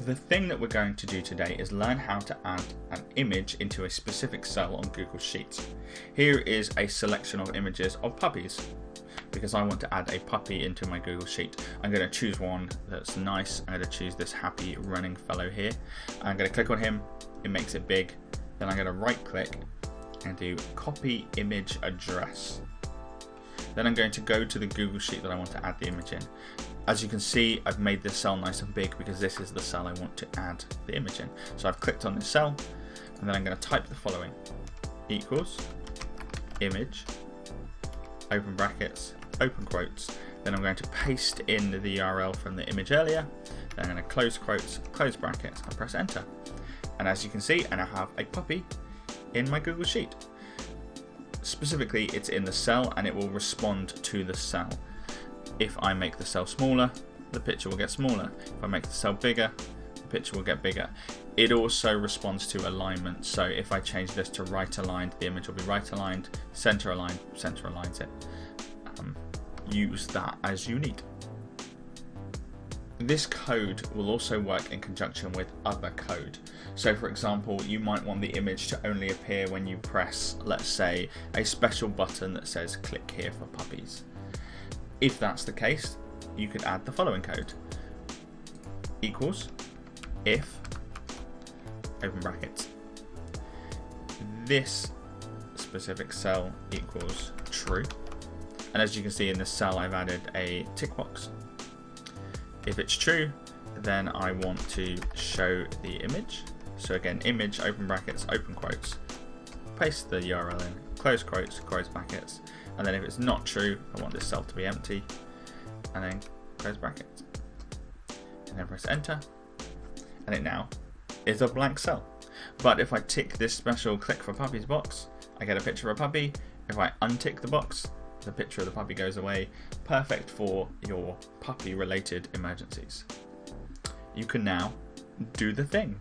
The thing that we're going to do today is learn how to add an image into a specific cell on Google Sheets. Here is a selection of images of puppies, because I want to add a puppy into my Google Sheet. I'm going to choose one that's nice. I'm going to choose this happy running fellow here. I'm going to click on him, it makes it big. Then I'm going to right click and do copy image address. Then I'm going to go to the Google Sheet that I want to add the image in. As you can see, I've made this cell nice and big because this is the cell I want to add the image in. So I've clicked on this cell, and then I'm going to type the following: equals image, open brackets, open quotes. Then I'm going to paste in the URL from the image earlier. Then I'm going to close quotes, close brackets, and press enter. And as you can see, I now have a puppy in my Google Sheet. Specifically, it's in the cell and it will respond to the cell. If I make the cell smaller, the picture will get smaller. If I make the cell bigger, the picture will get bigger. It also responds to alignment. So if I change this to right aligned, the image will be right aligned. Center aligned, center aligns it. Use that as you need. This code will also work in conjunction with other code. So for example, you might want the image to only appear when you press, let's say, a special button that says click here for puppies. If that's the case, you could add the following code: equals if, open brackets, this specific cell equals true. And as you can see in this cell, I've added a tick box. If it's true, then I want to show the image. So again, image, open brackets, open quotes, paste the URL in, close quotes, close brackets. And then if it's not true, I want this cell to be empty, and then close brackets. And then press enter, and it now is a blank cell. But if I tick this special click for puppies box, I get a picture of a puppy. If I untick the box, the picture of the puppy goes away. Perfect for your puppy related emergencies. You can now do the thing.